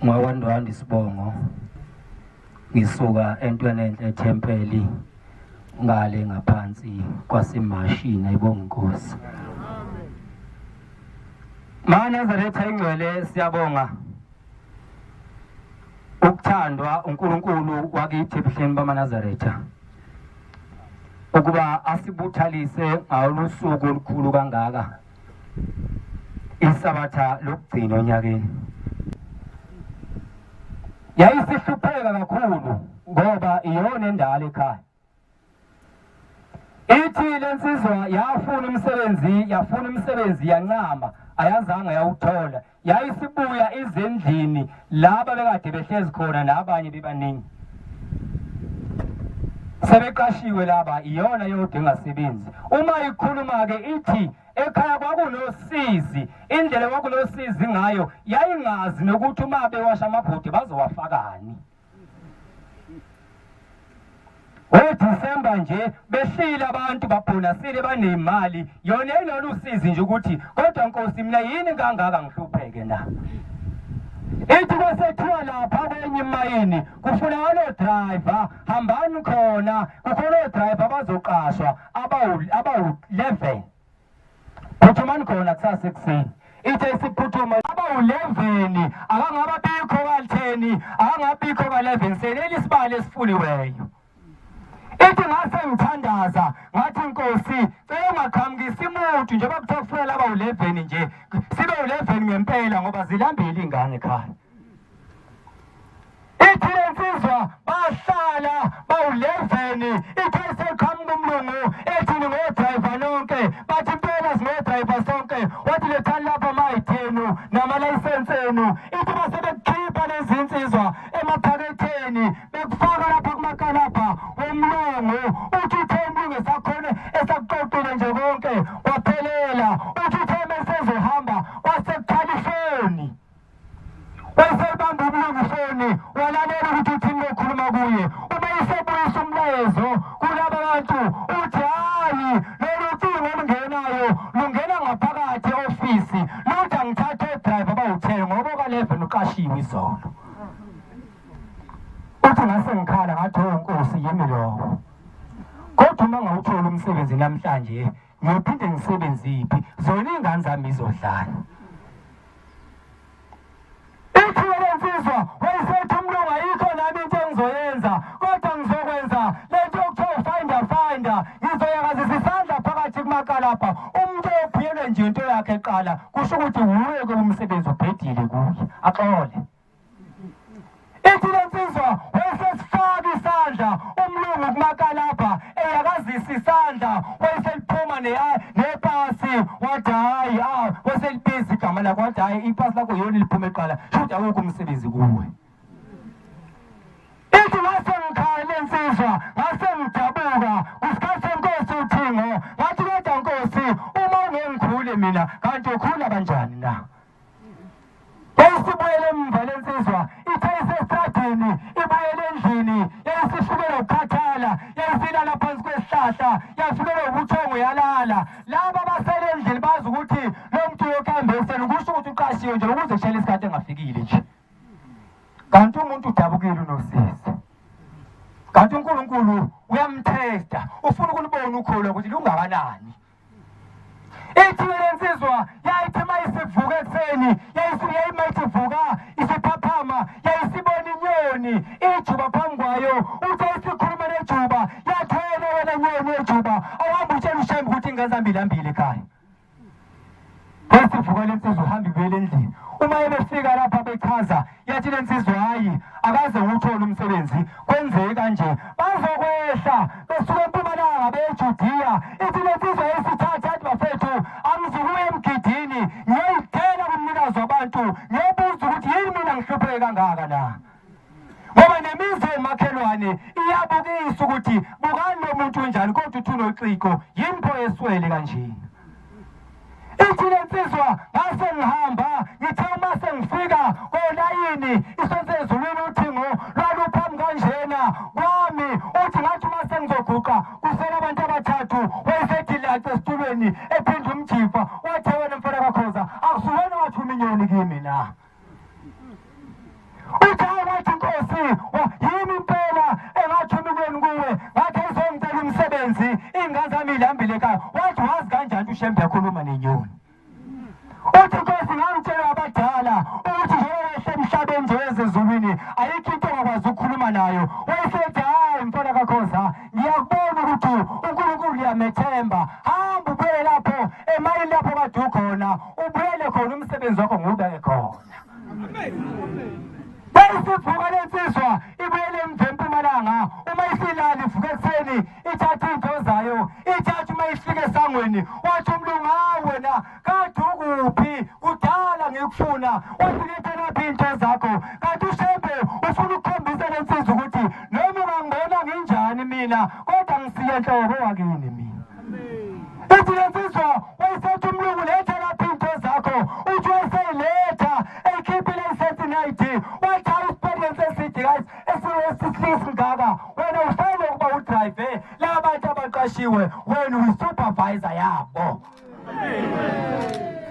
Ngwawandwanda Sibongo ngisuka entweni enhle eThempeli ngale ngaphansi kwaseMashini ayibonga Nkosi. Nazaretha ingcwele siyabonga ukuthandwa uNkulunkulu wakithi ebuhleni bamaNazaretha ukuba asibuthalise ngalosuku olukhulu kangaka isabatha lokugcina onyakeni. Yayisihlupheka kakhulu ngoba iyona endala ekhaya. Ithi lensizwa yafuna umsebenzi yancama ayazanga yawuthola. Yayisibuya izindlini laba bekade behlezi khona nabanye bebaningi. Sebeqashiwe laba iyona yodwa engasebenzi. Uma ikhuluma ke ithi ekhaya kwakunosizi, indlela kwakunosizi ngayo yayingazi nokuthi uma bewasha amabhodi bazowafakani. Disemba nje behlile abantu babhonasile banemali yona ilolu usizi nje ukuthi kodwa Nkosi mina yini kangaka ngihlupheke na. Ithi kwasethiwa lapha kwenye imayini kufunakala driver hambani khona kukhona driver bazoqashwa abawu-11 phuthumani khona kusasa ekuseni. Ithe isiphuthuma abawu-11 akangababikho ka-10 akangabikho ka-11 seneli isibalo esifuliweyo. Ithi ngase ngithandaza ngathi Nkosi cela ungaqhamukisi umuntu nje bakuthiwa kufunela abawu-11 nje sibe u-11 ngempela ngoba zilambile ingane ekhaya. Ithi lensizwa bahlala bawu-11 ithi seqhamuka umlungu ethi ningo-driver nonke bathi impela singo-driver sonke wathi lethani lapha ama-10 namalayisensi enu. Ithi basebekukhipha lezi insizwa emaphaketheni bekufaka lapha kumakalabha womlungu. Uthi uThembi ngesakhona esakuqoqile nje konke waphelela. Uthi uThembi esezohamba wasekuthatha ifoni wasebamba umlungu ifoni walalela ukuthi uthini lokhuluma kuye. Uma isebuyisa umlayezo kulaba bantu uthi hayi lolu cingo olungenayo lungena ngaphakathi e-ofisi luthi angithathe o-driver bawu-10 ngoba ka-11 uqashiwe izolo. Uthi ngase ngikhala ngathi Nkosi yimi lowo. Kodwa uma ngawuthola umsebenzi namhlanje ngiyophinde ngisebenze iphi zona iy'ngane zami izodlala. Ithi lensizwa wayesethi umlungu ayikho nami into engizoyenza kodwa ngizokwenza lento yokuthiwa finder ngizoyakazisa isandla phakathi kumakalabha umuntu ophiyelwe nje into yakhe eqala kusho ukuthi wuye-ke umsebenzi ubhedile kuye axole. Ithi lensizwa wayesesifaka isandla umlungu kumakalabha eyakazisa isandla wayeseliphuma nepasi wathi hayi waselibiza igama lakho wathi hayi ipasi lakho yona liphuma eqala shuthi awukho umsebenzi kuwe. Ithi ngase ngikhala lensizwa ngase ngidabuka kusikhathi seNkosi uthingo ngathi kodwa Nkosi uma ungengikhule mina kanti ukhula kanjani na. Yayisibuyele emva lensizwa ithe isestradini ibuyele endlini yayisifikela ukukhathala yayisilala phansi kwesihlahla yafikelwa ubuthongo yalala. Laba abasele endlini bazi ukuthi lo muntu yokuhambeseni kusho ukuthi uqashiwe nje ukuze beshela isikhathi engafikile nje. Kanti umuntu udabukile unosizo. Kanti uNkulunkulu uyamthesta, ufuna ukulibona ukholo ukuthi lungakanani. Ithi lensizwa yayithi mayisivuka ekseni, yayimayithi vuka isiphaphama, yayisibona inyoni ijuba phambi kwayo, uthi isikhuluma nejuba, yathwele wena nyoni ejuba, awuhambe utshela uShembe ukuthi ingane zambili ekhaya. Besivuka lensizwa uhambe ibuyele endlini. Uma ebefika lapha bechaza, yathi lensizwa hayi akaze uthole umsebenzi, kwenzeke kanje. Bazokwehla besuka eMpumalanga beJudiya. Ithi lensizwa yesithatha athi bafethu angizukuya emgidini, ngiyayidela kumnikazi wabantu, ngiyabuza ukuthi yini mina ngihlupheke kangaka na. Ngoba nemizi emakhelwane iyabukisa ukuthi bukani lo muntu unjani kodwa uthi unoxiko, yini pho eswele kanje. Ithi lensizwa ngase ngihamba ngithe uma sengifika kolayini isonto ezulwini uthingo lwaluphambi kanjena kwami, uthi ngathi uma sengizoguqa kusela abantu abathathu, wayesethi lace esitulweni ephinde umjifa, wathi wena mfana kaKhoza akusuwena wathi uminyoni kimi na. Uthi wathi Nkosi yimi impela engathumi kweni kuwe, ngathi izongicela umsebenzi ingane zami ilambile ekhaya. Wathi wazi kanjani uShembe yakhuluma nenyoni. Uthi Nkosi ngangitshela abadala ukuthi njengoba emhlabeni nje ezezulwini ayikho into ongakwazi ukukhuluma nayo. Wayesethi hayi mfana kaKhoza ngiyakubona ukuthi uNkulunkulu uyamethemba, hamba ubuyele lapho emayini lapho kade ukhona, ubuyele khona umsebenzi wakho ngubeke khona. Besivuka lensizwa ibuyele eMpumalanga, uma isilala ivuka ekseni ithatha into zayo, ithatha uma ifika esangweni, wathi umlungu hayi wena kade ukuphi kudala ngikufuna, wathi letha lapha into zakho. Kanti uShembe ufuna ukukhombisa lensizwa ukuthi noma ungangibona nginjani mina kodwa ngisiye enhloko wakini mina. Ithi lensizwa wayesethi umlungu letha lapha into zakho, uthi wayeseyiletha ekhiphile isethi wathi experience esithi guys esingaka wena ufanele ukuba udrive labantu abaqashiwe, wena uyisupervisor yabo.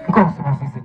Inkosi masisi.